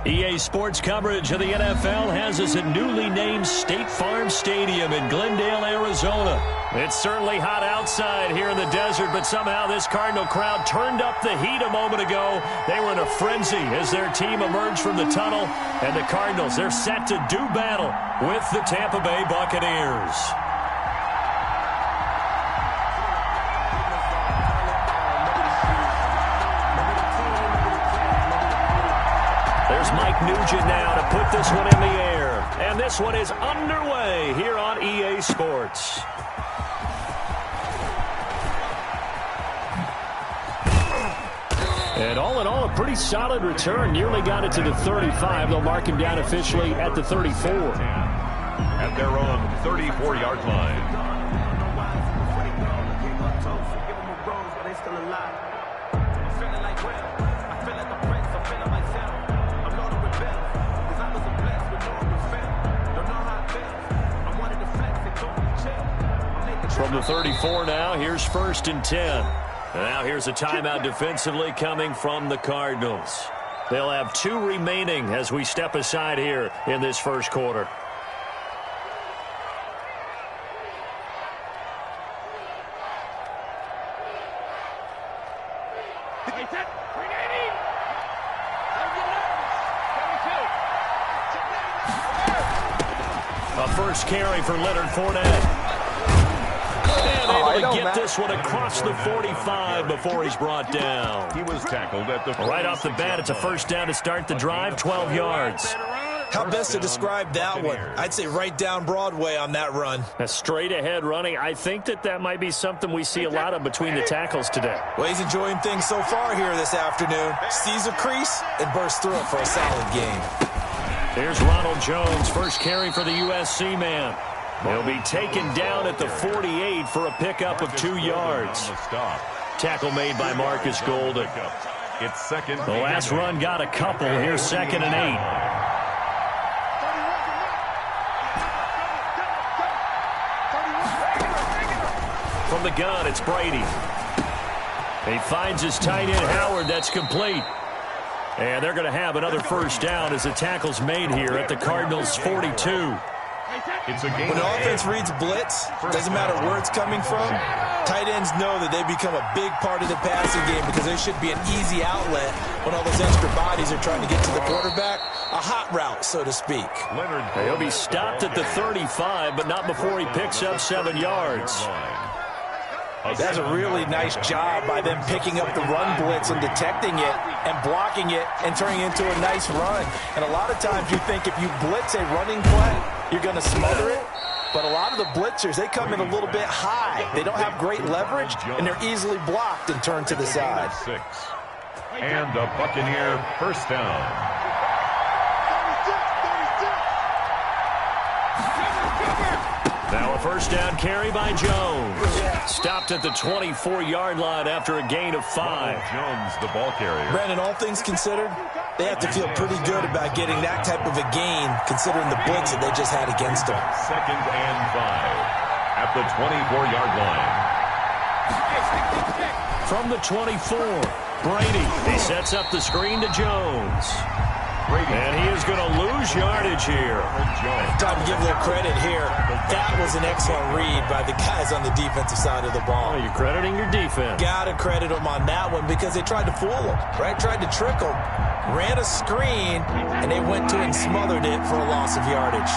EA Sports coverage of the NFL has us at newly named State Farm Stadium in Glendale, Arizona. It's certainly hot outside here in the desert, but somehow this Cardinal crowd turned up the heat a moment ago. They were in a frenzy as their team emerged from the tunnel, and the Cardinals, they're set to do battle with the Tampa Bay Buccaneers. There's Mike Nugent now to put this one in the air. And this one is underway here on EA Sports. And all in all, a pretty solid return. Nearly got it to the 35. They'll mark him down officially at the 34. At their own 34-yard line. From the 34 now, here's 1st and 10. And now here's a timeout defensively coming from the Cardinals. They'll have 2 remaining as we step aside here in this first quarter. A first carry for Leonard Fournette. And able to get this one across the 45 before he's brought down. He was tackled at the right off the bat. It's a first down to start the drive, 12 yards. How best to describe that one? I'd say right down Broadway on that run. A straight ahead running. I think that might be something we see a lot of between the tackles today. Well, he's enjoying things so far here this afternoon. Sees a crease and bursts through it for a solid game. Here's Ronald Jones, first carry for the USC man. He'll be taken down at the 48 for a pickup of 2 yards. Tackle made by Marcus Golden. It's second. The last run got a couple. Here's 2nd and 8. From the gun, it's Brady. He finds his tight end, Howard. That's complete. And they're going to have another first down as the tackle's made here at the Cardinals' 42. When the offense reads blitz, doesn't matter where it's coming from, tight ends know that they become a big part of the passing game because there should be an easy outlet when all those extra bodies are trying to get to the quarterback. A hot route, so to speak. He'll be stopped at the 35, but not before he picks up 7 yards. That's a really nice job by them picking up the run blitz and detecting it and blocking it and turning it into a nice run. And a lot of times you think if you blitz a running play, you're going to smother it. But a lot of the blitzers, they come in a little bit high. They don't have great leverage, and they're easily blocked and turned to the side. And a Buccaneer first down. Now a first down carry by Jones. Stopped at the 24-yard line after a gain of 5. Jones, the ball carrier. Brandon, all things considered, they have to feel pretty good about getting that type of a gain considering the blitz that they just had against them. 2nd and 5 at the 24-yard line. From the 24, Brady. He sets up the screen to Jones. And he is going to lose yardage here. Time to give a little credit here. That was an excellent read by the guys on the defensive side of the ball. Oh, you're crediting your defense. Got to credit them on that one because they tried to fool them, right? Tried to trick them. Ran a screen, and they went to it and smothered it for a loss of yardage.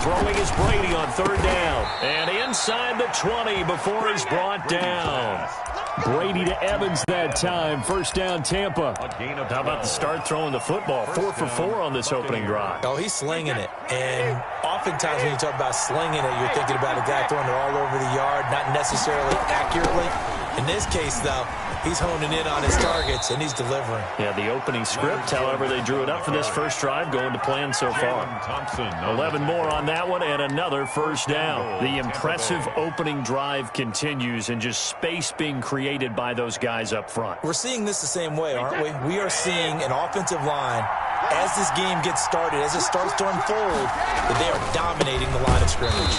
Throwing is Brady on 3rd down. And inside the 20 before he's brought down. Brady to Evans that time. First down, Tampa. How about the start throwing the football? 4 for 4 on this opening drive. Oh, he's slinging it. And oftentimes when you talk about slinging it, you're thinking about a guy throwing it all over the yard, not necessarily accurately. In this case, though, he's honing in on his targets, and he's delivering. Yeah, the opening script, however, they drew it up for this first drive, going to plan so far. 11 more on that one, and another first down. The impressive opening drive continues, and just space being created by those guys up front. We're seeing this the same way, aren't we? We are seeing an offensive line, as this game gets started, as it starts to unfold, that they are dominating the line of scrimmage.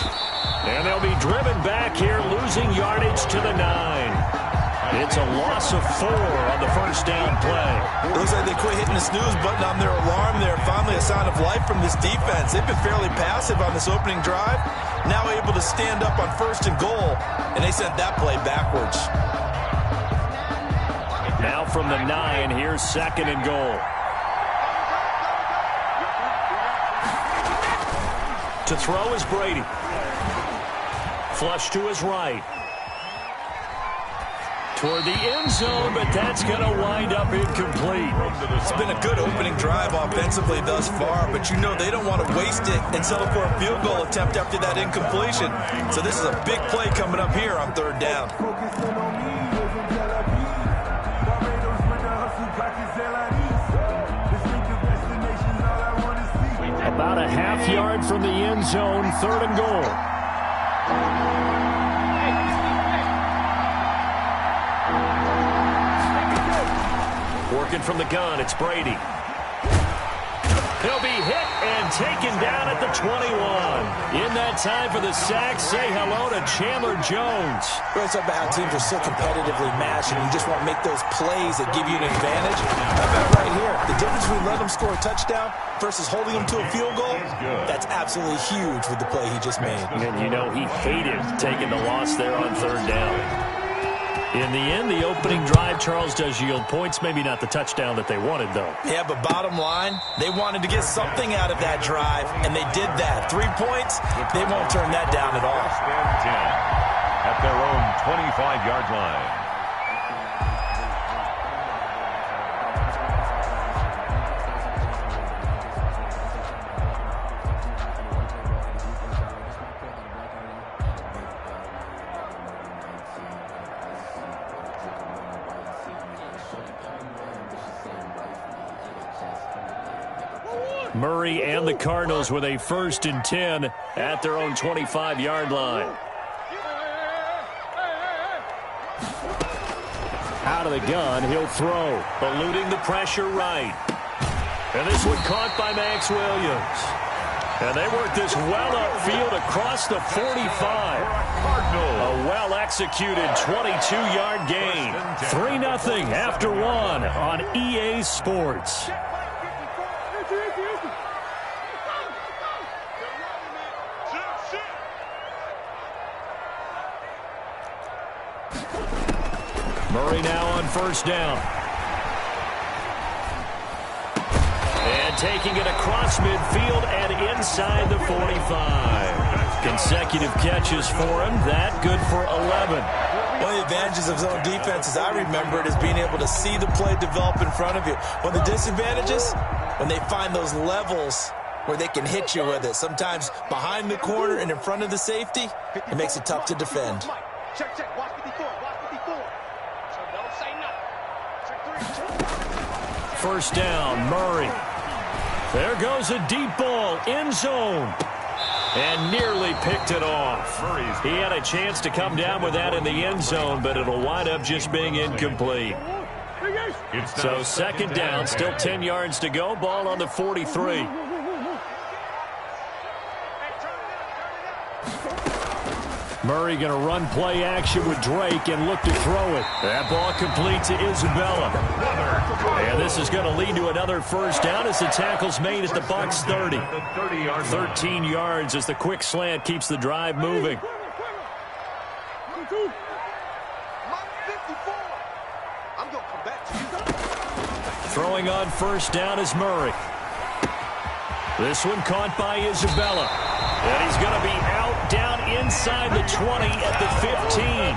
And they'll be driven back here, losing yardage loss of 4 on the first down play. It looks like they quit hitting the snooze button on their alarm there. Finally a sign of life from this defense. They've been fairly passive on this opening drive. Now able to stand up on 1st and goal, and they sent that play backwards. Now from the 9, here's 2nd and goal. To throw is Brady. Flush to his right. Toward the end zone, but that's going to wind up incomplete. It's been a good opening drive offensively thus far, but you know they don't want to waste it and settle for a field goal attempt after that incompletion. So this is a big play coming up here on 3rd down. About a half yard from the end zone, 3rd and goal. Working from the gun, it's Brady. He'll be hit and taken down at the 21. In that time for the sack, say hello to Chandler Jones. It's about how teams are so competitively matched, and you just want to make those plays that give you an advantage. How about right here? The difference between letting them score a touchdown versus holding them to a field goal, that's absolutely huge with the play he just made. And you know he hated taking the loss there on 3rd down. In the end, the opening drive, Charles, does yield points. Maybe not the touchdown that they wanted, though. Yeah, but bottom line, they wanted to get something out of that drive, and they did that. 3 points, they won't turn that down at all. At their own 25-yard line. Murray and the Cardinals with a 1st and 10 at their own 25-yard line. Out of the gun, he'll throw. Eluding the pressure right. And this one caught by Max Williams. And they work this well upfield across the 45. A well-executed 22-yard gain. 3-0 after 1 on EA Sports. Murray now on 1st down. And taking it across midfield and inside the 45. Consecutive catches for him. That good for 11. One of the advantages of zone defense, as I remember it, is being able to see the play develop in front of you. One of the disadvantages, when they find those levels where they can hit you with it. Sometimes behind the corner and in front of the safety, it makes it tough to defend. Check. Watch 54. Watch 54. So don't say nothing. Check 3. 1st down, Murray. There goes a deep ball, end zone. And nearly picked it off. He had a chance to come down with that in the end zone, but it'll wind up just being incomplete. So 2nd down, still 10 yards to go. Ball on the 43. Murray going to run play action with Drake and look to throw it. That ball complete to Isabella. And this is going to lead to another 1st down as the tackle's made at the Bucs 30. 13 yards as the quick slant keeps the drive moving. Throwing on 1st down is Murray. This one caught by Isabella. And he's going to be out down inside the 20 at the 15.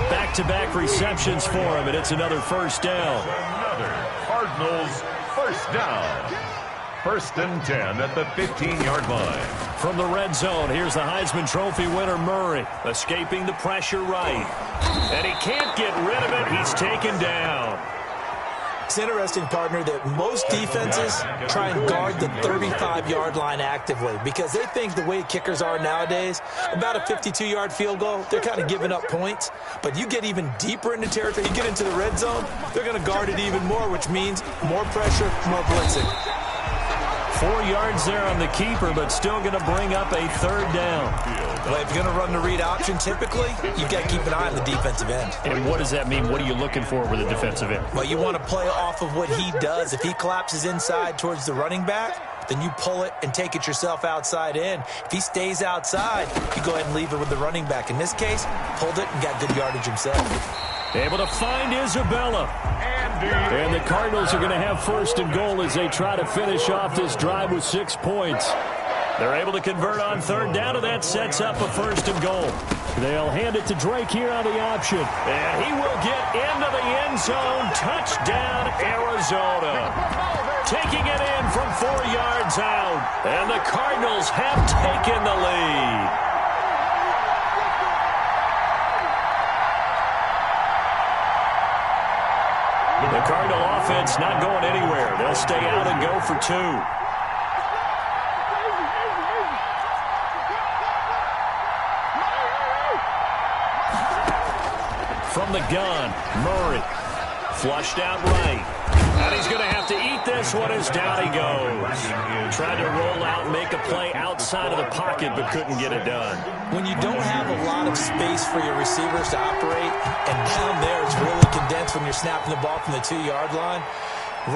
Back-to-back receptions for him, and it's another 1st down. Another Cardinals 1st down. 1st and 10 at the 15-yard line. From the red zone, here's the Heisman Trophy winner, Murray, escaping the pressure right. And he can't get rid of it. He's taken down. It's interesting, partner, that most defenses try and guard the 35-yard line actively because they think the way kickers are nowadays, about a 52-yard field goal, they're kind of giving up points. But you get even deeper into territory, you get into the red zone, they're going to guard it even more, which means more pressure, more blitzing. 4 yards there on the keeper, but still going to bring up a third down. Well, if you're going to run the read option, typically, you've got to keep an eye on the defensive end. And what does that mean? What are you looking for with the defensive end? Well, you want to play off of what he does. If he collapses inside towards the running back, then you pull it and take it yourself outside in. If he stays outside, you go ahead and leave it with the running back. In this case, pulled it and got good yardage himself. Able to find Isabella. And the Cardinals are going to have first and goal as they try to finish off this drive with 6 points. They're able to convert on third down, and that sets up a first and goal. They'll hand it to Drake here on the option. And he will get into the end zone. Touchdown, Arizona. Taking it in from 4 yards out. And the Cardinals have taken the lead. The Cardinal offense not going anywhere. They'll stay out and go for 2. From the gun, Murray. Flushed out right. And he's going to have to eat this one as down he goes. Tried to roll out and make a play outside of the pocket, but couldn't get it done. When you don't have a lot of space for your receivers to operate, and down there it's really condensed when you're snapping the ball from the 2-yard line,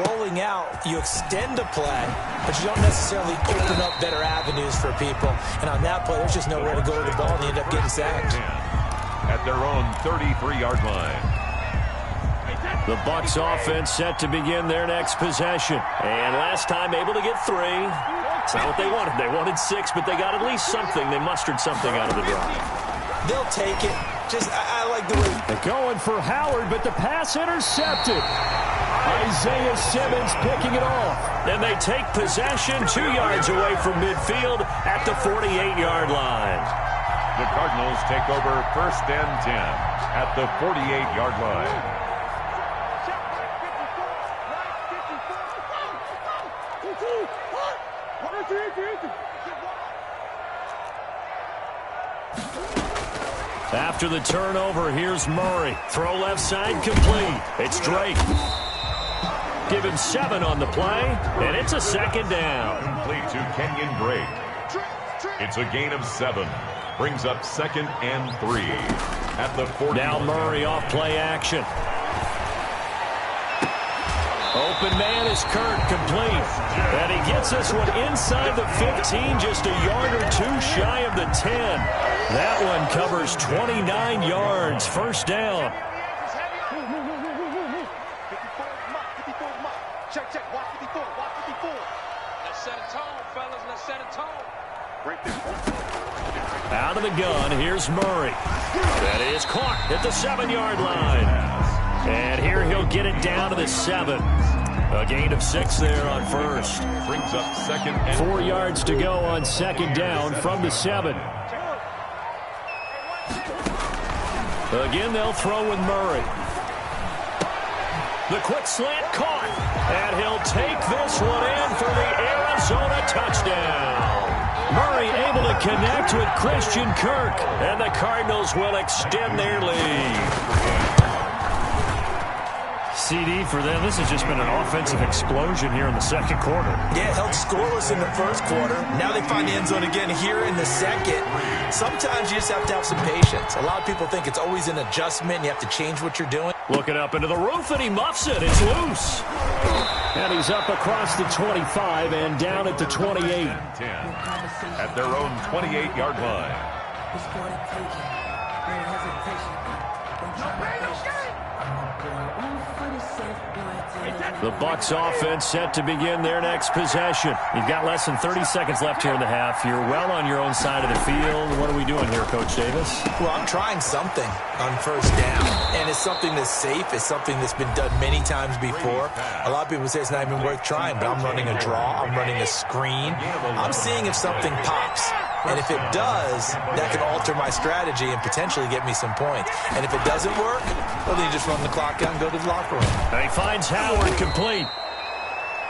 rolling out, you extend a play, but you don't necessarily open up better avenues for people. And on that play, there's just nowhere to go with the ball, and you end up getting sacked. At their own 33-yard line. The Bucs offense set to begin their next possession. And last time able to get 3. It's not what they wanted. They wanted 6, but they got at least something. They mustered something out of the drive. They'll take it. I like the way. They're going for Howard, but the pass intercepted. Isaiah Simmons picking it off. And they take possession 2 yards away from midfield at the 48-yard line. The Cardinals take over first and 10 at the 48-yard line. After the turnover, here's Murray. Throw left side complete. It's Drake. Give him 7 on the play, and it's a second down. Complete to Kenyon Drake. It's a gain of 7. Brings up 2nd and 3 at the 40. Now Murray off play action. Open man is Kirk, complete. And he gets this one inside the 15, just a yard or 2 shy of the 10. That one covers 29 yards, first down. Check, watch 54, watch 54. Let's set a tone, fellas, let's set a tone. Right there. Out of the gun, here's Murray. That is caught at the 7-yard line. And here he'll get it down to the 7. A gain of 6 there on first. Brings up 2nd and 4 yards to go on 2nd down from the 7. Again, they'll throw with Murray. The quick slant caught. And he'll take this one in for the Arizona touchdown. Murray able to connect with Christian Kirk. And the Cardinals will extend their lead. CD for them. This has just been an offensive explosion here in the second quarter. Yeah, held scoreless in the first quarter. Now they find the end zone again here in the second. Sometimes you just have to have some patience. A lot of people think it's always an adjustment. You have to change what you're doing. Looking up into the roof, and he muffs it. It's loose. And he's up across the 25 and down at the 28. 10 at their own 28-yard line. The Bucs offense set to begin their next possession. You've got less than 30 seconds left here in the half. You're well on your own side of the field. What are we doing here, Coach Davis? Well, I'm trying something on first down, and it's something that's safe. It's something that's been done many times before. A lot of people say it's not even worth trying, but I'm running a draw. I'm running a screen. I'm seeing if something pops. And if it does, that can alter my strategy and potentially get me some points. And if it doesn't work, well, then you just run the clock out and go to the locker room. And he finds Howard complete.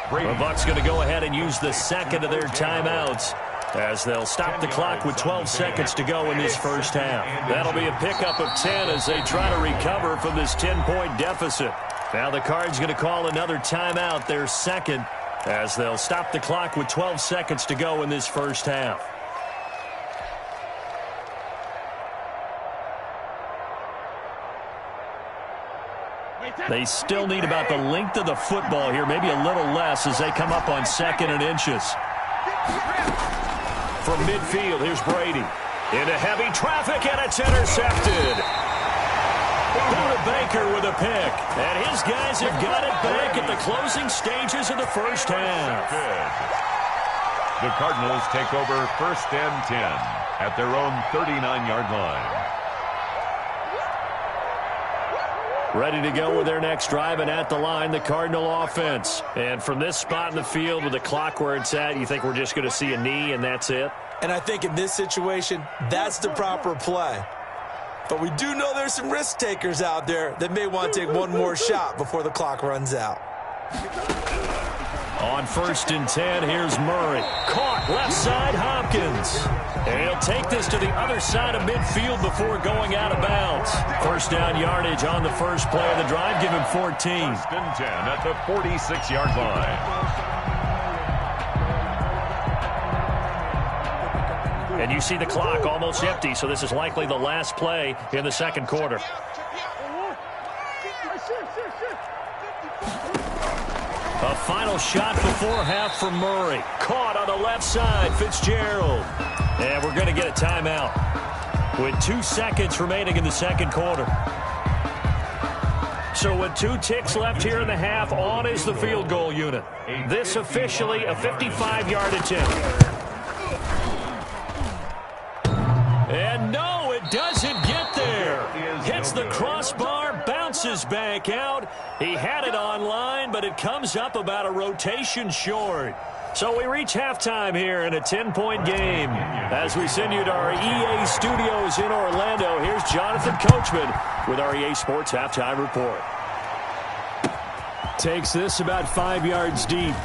The Bucs going to go ahead and use the second of their timeouts as they'll stop the clock with 12 seconds to go in this first half. That'll be a pickup of 10 as they try to recover from this 10-point deficit. Now the Cards going to call another timeout, their second. as they'll stop the clock with 12 seconds to go in this first half. They still need about the length of the football here, maybe a little less as they come up on 2nd and inches. From midfield, here's Brady. Into heavy traffic, and it's intercepted. Buda Baker with a pick. And his guys have got it back at the closing stages of the first half. The Cardinals take over 1st and 10 at their own 39-yard line. Ready to go with their next drive, and at the line, the Cardinal offense. And from this spot in the field with the clock where it's at, you think we're just going to see a knee and that's it? And I think in this situation, that's the proper play. But we do know there's some risk takers out there that may want to take one more shot before the clock runs out. On 1st and 10, here's Murray. Caught left side, Hopkins. And he'll take this to the other side of midfield before going out of bounds. First down yardage on the first play of the drive. Give him 14. 1st and 10 at the 46-yard line. And you see the clock almost empty, so this is likely the last play in the second quarter. A final shot before half from Murray. Caught on the left side, Fitzgerald. And we're going to get a timeout with 2 seconds remaining in the second quarter. So with 2 ticks left here in the half, on is the field goal unit. This officially a 55-yard attempt. And no, it doesn't get there. Hits the crossbar, bounces back out. He had it online, but it comes up about a rotation short. So we reach halftime here in a 10-point game. As we send you to our EA studios in Orlando, here's Jonathan Coachman with our EA Sports Halftime Report. Takes this about 5 yards deep.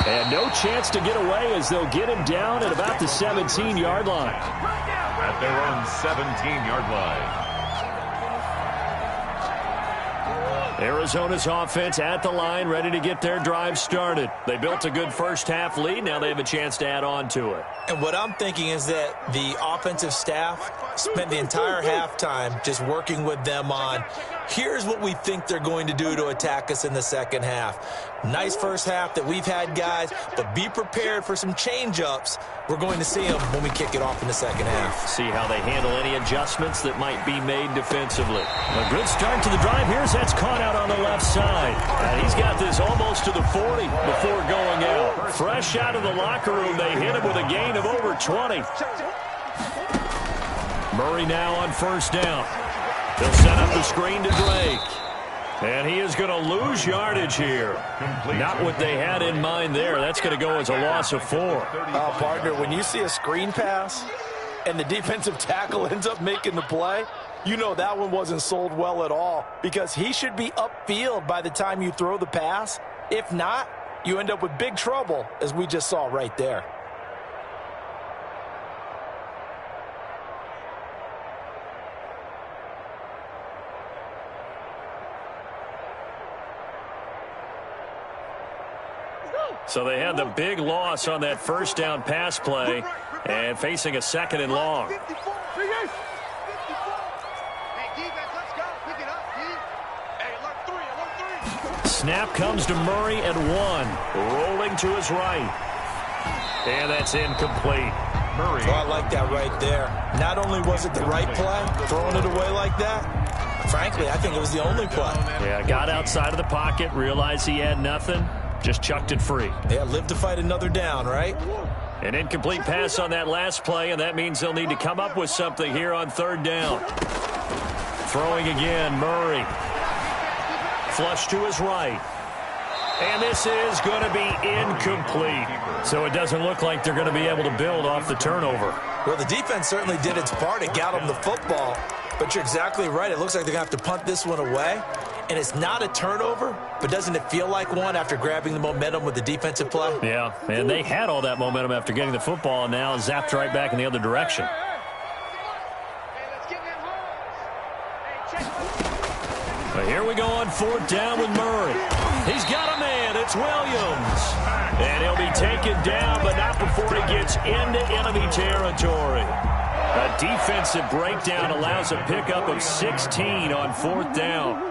And no chance to get away as they'll get him down at about the 17-yard line. At their own 17-yard line. Arizona's offense at the line, ready to get their drive started. They built a good first-half lead. Now they have a chance to add on to it. And what I'm thinking is that the offensive staff spent the entire halftime just working with them on, here's what we think they're going to do to attack us in the second half. Nice first half that we've had, guys, but be prepared for some change-ups. We're going to see them when we kick it off in the second half. See how they handle any adjustments that might be made defensively. A good start to the drive. Here's that's caught out on the left side. And he's got this almost to the 40 before going out. Fresh out of the locker room, they hit him with a gain of over 20. Murray now on first down. They'll set up the screen to Drake. And he is going to lose yardage here. Not what they had in mind there. That's going to go as a loss of 4. Partner, when you see a screen pass and the defensive tackle ends up making the play, you know that one wasn't sold well at all because he should be upfield by the time you throw the pass. If not, you end up with big trouble, as we just saw right there. So they had the big loss on that first down pass play and facing a 2nd and long. Snap comes to Murray at 1. Rolling to his right. And that's incomplete. Murray. Oh, I like that right there. Not only was it the right play, throwing it away like that, frankly, I think it was the only play. Yeah, got outside of the pocket, realized he had nothing. Just chucked it free. Yeah, live to fight another down, right? An incomplete pass on that last play, and that means they'll need to come up with something here on 3rd down. Throwing again, Murray. Flush to his right. And this is going to be incomplete. So it doesn't look like they're going to be able to build off the turnover. Well, the defense certainly did its part. It got them the football. But you're exactly right. It looks like they're going to have to punt this one away. And it's not a turnover, but doesn't it feel like one after grabbing the momentum with the defensive play? Yeah, and they had all that momentum after getting the football, and now zapped right back in the other direction. But here we go on fourth down with Murray. He's got a man. It's Williams. And he'll be taken down, but not before he gets into enemy territory. A defensive breakdown allows a pickup of 16 on fourth down.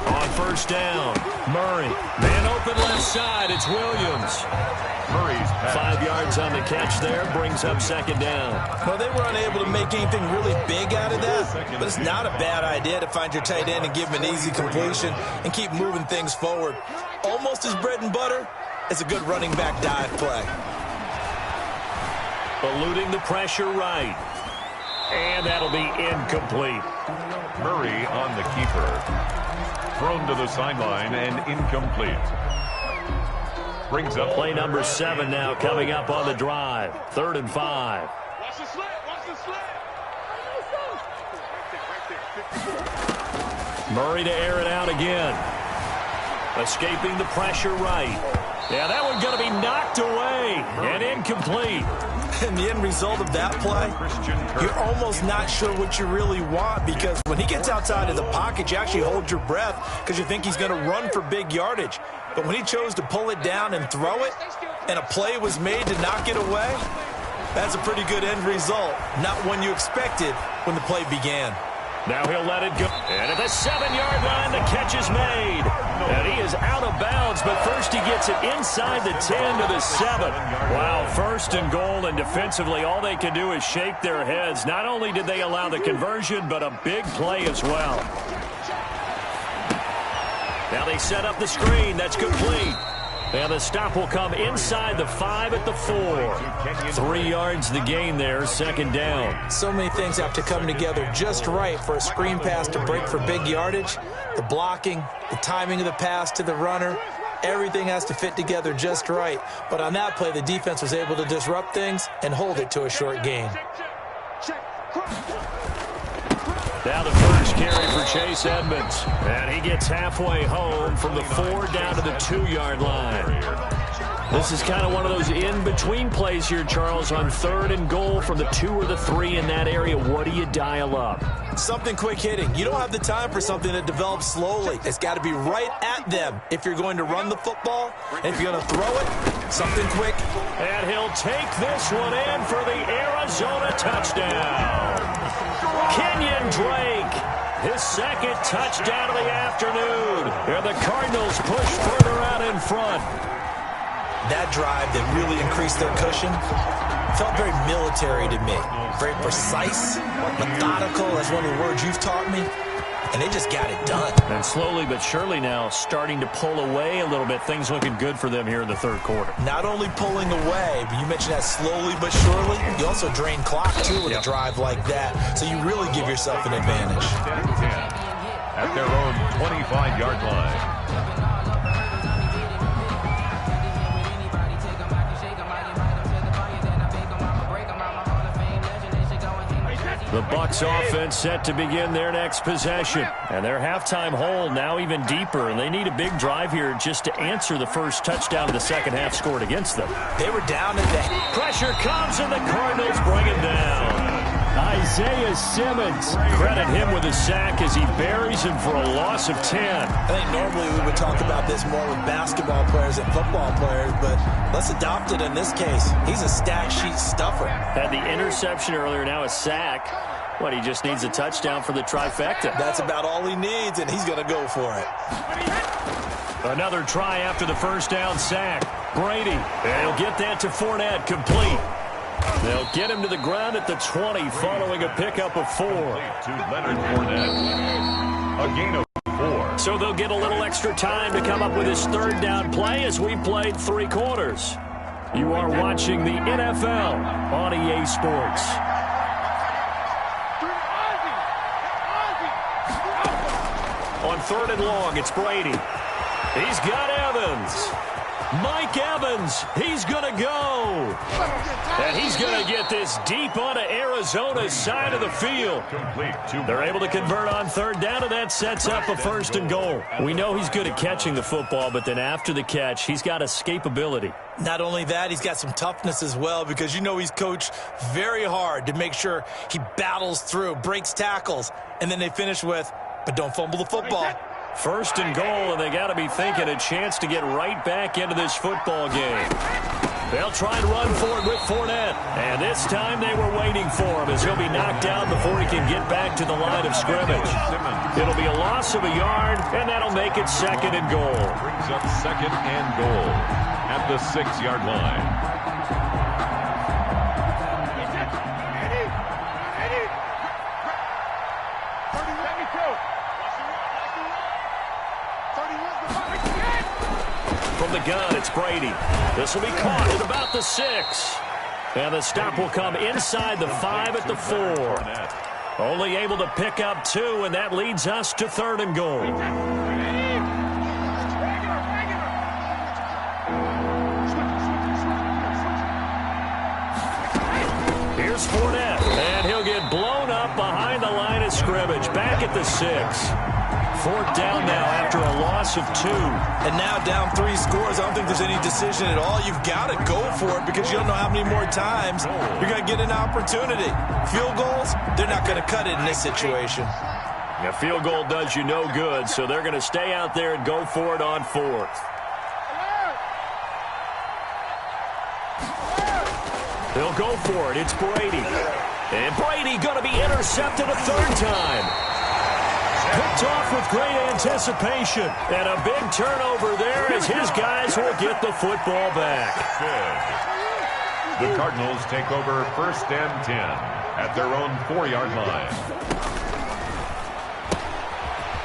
On first down, Murray. Man open left side. It's Williams. Murray's pass. 5 yards on the catch there. Brings up second down. Well, they were unable to make anything really big out of that, but it's not a bad idea to find your tight end and give him an easy completion and keep moving things forward. Almost as bread and butter as a good running back dive play. Eluding the pressure right. And that'll be incomplete. Murray on the keeper. Thrown to the sideline and incomplete. Brings up play number 7 now coming up on the drive. 3rd and 5. Watch the slant. Watch the slant. Murray to air it out again. Escaping the pressure right. Yeah, that one's going to be knocked away and incomplete. And the end result of that play, you're almost not sure what you really want, because when he gets outside of the pocket, you actually hold your breath because you think he's going to run for big yardage. But when he chose to pull it down and throw it, and a play was made to knock it away, that's a pretty good end result. Not one you expected when the play began. Now he'll let it go. And at the 7-yard line, the catch is made. And he is out of bounds, but first he gets it inside the 10 to the 7. Wow, 1st and goal, and defensively all they can do is shake their heads. Not only did they allow the conversion, but a big play as well. Now they set up the screen. That's complete. And the stop will come inside the 5 at the 4. 3 yards the gain there, 2nd down. So many things have to come together just right for a screen pass to break for big yardage. The blocking, the timing of the pass to the runner, everything has to fit together just right. But on that play, the defense was able to disrupt things and hold it to a short gain. Now the first carry for Chase Edmonds. And he gets halfway home from the 4 down to the 2-yard line. This is kind of one of those in-between plays here, Charles, on 3rd and goal from the 2 or the 3 in that area. What do you dial up? Something quick hitting. You don't have the time for something that develops slowly. It's got to be right at them if you're going to run the football. And if you're going to throw it, something quick. And he'll take this one in for the Arizona touchdown. Kenyon Drake, his 2nd touchdown of the afternoon. And the Cardinals push further out in front. That drive that really increased their cushion felt very military to me. Very precise, methodical, that's one of the words you've taught me. And they just got it done. And slowly but surely now starting to pull away a little bit. Things looking good for them here in the 3rd quarter. Not only pulling away, but you mentioned that slowly but surely. You also drain clock, too, with a drive like that. So you really give yourself an advantage. At their own 25-yard line. The Bucs offense set to begin their next possession. And their halftime hole now even deeper. And they need a big drive here just to answer the first touchdown of the second half scored against them. They were down at the... Pressure comes and the Cardinals bring him down. Isaiah Simmons. Credit him with a sack as he buries him for a loss of 10. I think normally we would talk about this more with basketball players than football players, but let's adopt it in this case. He's a stat sheet stuffer. Had the interception earlier, now a sack. What, he just needs a touchdown for the trifecta. That's about all he needs, and he's going to go for it. Another try after the first down sack. Brady, and he'll get that to Fournette, complete. They'll get him to the ground at the 20 following a pickup of 4. To Leonard Fournette. A gain of 4. So they'll get a little extra time to come up with his 3rd down play as we played 3 quarters. You are watching the NFL on EA Sports. On 3rd and long, it's Brady. He's got Evans. Mike Evans, he's going to go. And he's going to get this deep onto Arizona's side of the field. They're able to convert on third down, and that sets up a 1st and goal. We know he's good at catching the football, but then after the catch, he's got escapability. Not only that, he's got some toughness as well, because you know he's coached very hard to make sure he battles through, breaks tackles, and then they finish with, but don't fumble the football. 1st and goal, and they got to be thinking a chance to get right back into this football game. They'll try and run for it with Fournette. And this time they were waiting for him as he'll be knocked down before he can get back to the line of scrimmage. It'll be a loss of a yard, and that'll make it 2nd and goal. Brings up 2nd and goal at the 6-yard line. From the gun, it's Brady. This will be caught at about the 6. And the stop will come inside the 5 at the 4. Only able to pick up 2, and that leads us to 3rd and goal. Here's Fournette, and he'll get blown up behind the line of scrimmage. Back at the 6. 4th down now after a loss of 2. And now down 3 scores. I don't think there's any decision at all. You've got to go for it because you don't know how many more times you're going to get an opportunity. Field goals, they're not going to cut it in this situation. A field goal does you no good, so they're going to stay out there and go for it on 4th. They'll go for it. It's Brady. And Brady going to be intercepted a 3rd time. Picked off with great anticipation. And a big turnover there as his guys will get the football back. The Cardinals take over 1st and 10 at their own 4-yard line.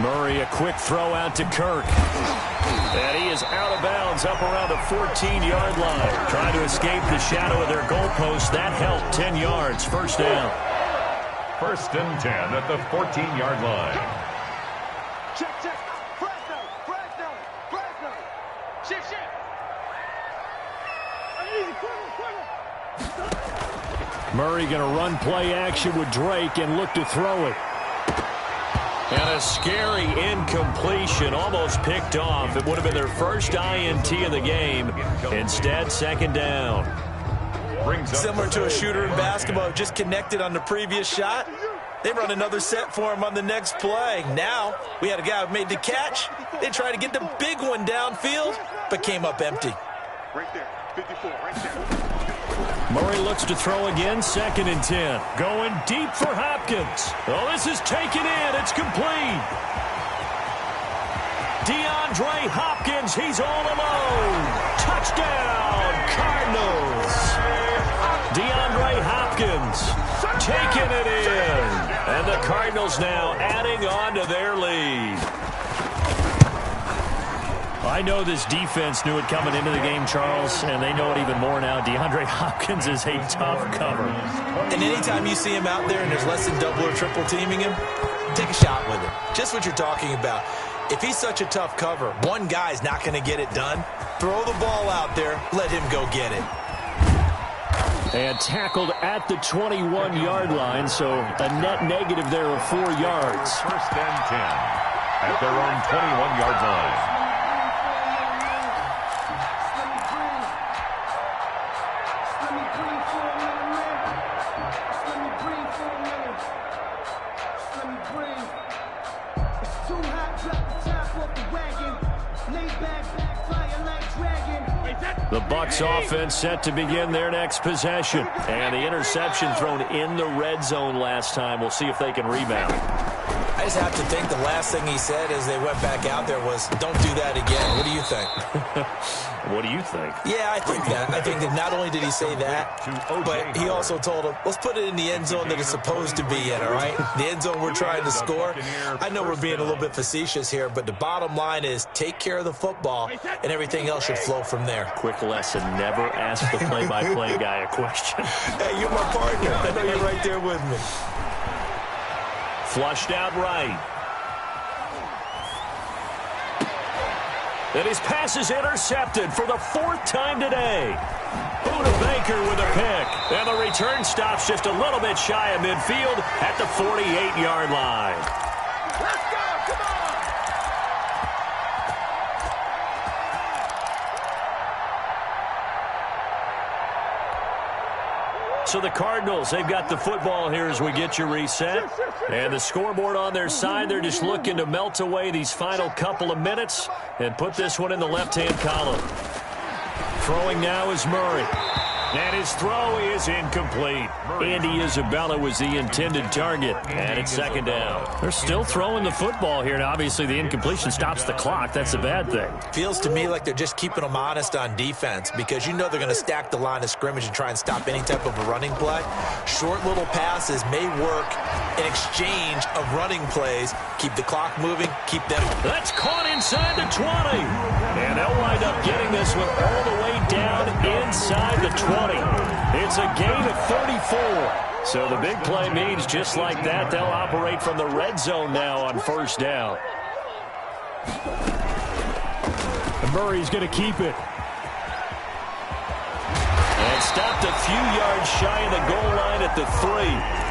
Murray, a quick throw out to Kirk. And he is out of bounds up around the 14-yard line. Trying to escape the shadow of their goalpost. That helped. 10 yards. 1st down. 1st and 10 at the 14-yard line. Check. Fresno. Shift. Murray going to run play action with Drake and look to throw it. And a scary incompletion, almost picked off. It would have been their first INT of the game. Instead, 2nd down. Similar to a shooter in basketball, just connected on the previous shot. They run another set for him on the next play. Now, we had a guy who made the catch. They tried to get the big one downfield, but came up empty. Right there, 54, right there. Murray looks to throw again, 2nd and 10. Going deep for Hopkins. Oh, this is taken in. It's complete. DeAndre Hopkins, he's all alone. Touchdown, Cardinals. DeAndre Hopkins taking it in. And the Cardinals now adding on to their lead. I know this defense knew it coming into the game, Charles, and they know it even more now. DeAndre Hopkins is a tough cover. And anytime you see him out there and there's less than double or triple teaming him, take a shot with him. Just what you're talking about. If he's such a tough cover, one guy's not going to get it done. Throw the ball out there. Let him go get it. And tackled at the 21-yard line, so a net negative there of 4 yards. 1st and 10 at their own 21-yard line. The Bucs offense set to begin their next possession. And the interception thrown in the red zone last time. We'll see if they can rebound. I just have to think the last thing he said as they went back out there was, don't do that again. What do you think? What do you think? Yeah, I think that. I think that not only did he say that, but he also told him, let's put it in the end zone that it's supposed to be in, all right? The end zone we're trying to score. I know we're being a little bit facetious here, but the bottom line is take care of the football, and everything else should flow from there. Quick lesson, never ask the play-by-play guy a question. Hey, you're my partner. I know you're right there with me. Flushed out right. And his pass is intercepted for the 4th time today. Buda Baker with a pick. And the return stops just a little bit shy of midfield at the 48-yard line. Let's go! Come on! So the Cardinals, they've got the football here as we get you reset. And the scoreboard on their side, they're just looking to melt away these final couple of minutes and put this one in the left-hand column. Throwing now is Murray. And his throw is incomplete. Andy Isabella was the intended target, and it's 2nd down. They're still throwing the football here, and obviously the incompletion stops the clock. That's a bad thing. Feels to me like they're just keeping them honest on defense because you know they're going to stack the line of scrimmage and try and stop any type of a running play. Short little passes may work in exchange of running plays. Keep the clock moving, keep them. That's caught inside the 20. And they'll wind up getting this one all the way down inside the 20. It's a gain of 34. So the big play means just like that, they'll operate from the red zone now on 1st down. And Murray's going to keep it. And stopped a few yards shy of the goal line at the 3.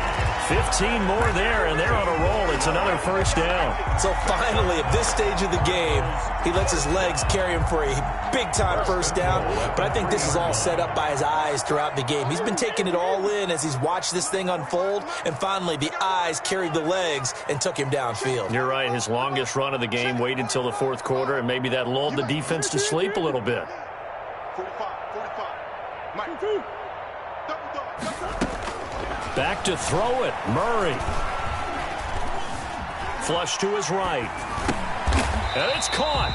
15 more there, and they're on a roll. It's another 1st down. So finally, at this stage of the game, he lets his legs carry him for a big-time 1st down. But I think this is all set up by his eyes throughout the game. He's been taking it all in as he's watched this thing unfold. And finally, the eyes carried the legs and took him downfield. You're right. His longest run of the game, wait until the 4th quarter, and maybe that lulled the defense to sleep a little bit. 45. Mike. Back to throw it. Murray. Flush to his right. And it's caught.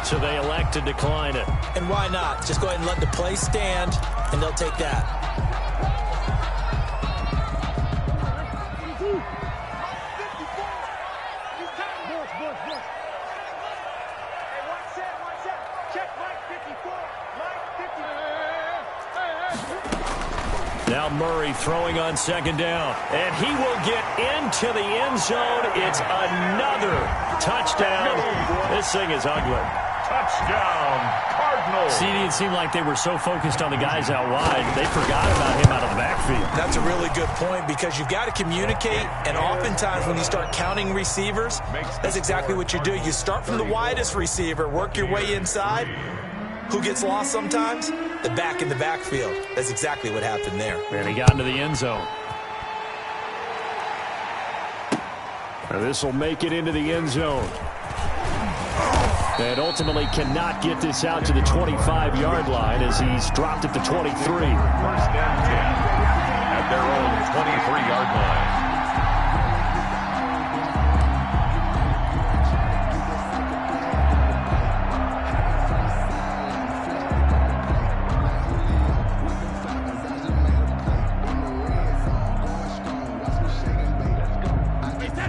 So they elect to decline it. And why not? Just go ahead and let the play stand, and they'll take that. Now Murray throwing on 2nd down. And he will get into the end zone. It's another touchdown. This thing is ugly. Touchdown, Cardinals. See, it didn't seem like they were so focused on the guys out wide, they forgot about him out of the backfield. That's a really good point because you've got to communicate, and oftentimes when you start counting receivers, that's exactly what you do. You start from the widest receiver, work your way inside. Who gets lost sometimes? The back in the backfield. That's exactly what happened there. And he got into the end zone. This will make it into the end zone. And ultimately cannot get this out to the 25-yard line as he's dropped at the 23. 1st and 10 at their own 23-yard line.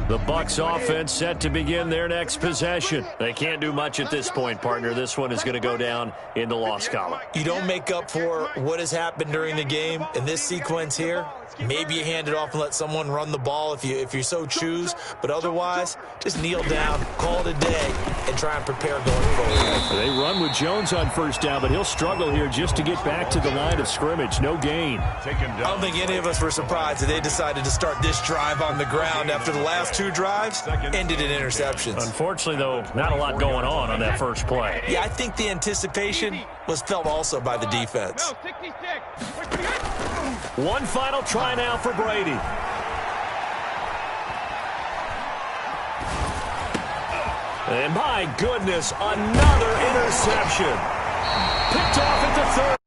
The Bucs offense set to begin their next possession. They can't do much at this point, partner. This one is going to go down in the loss column. You don't make up for what has happened during the game in this sequence here. Maybe you hand it off and let someone run the ball if you so choose. But otherwise, just kneel down, call it a day, and try and prepare going forward. They run with Jones on 1st down, but he'll struggle here just to get back to the line of scrimmage. No gain. I don't think any of us were surprised that they decided to start this drive on the ground after the last 2 drives ended in interceptions. Unfortunately, though, not a lot going on that first play. Yeah, I think the anticipation was felt also by the defense. One final try now for Brady. And my goodness, another interception. Picked off at the 30.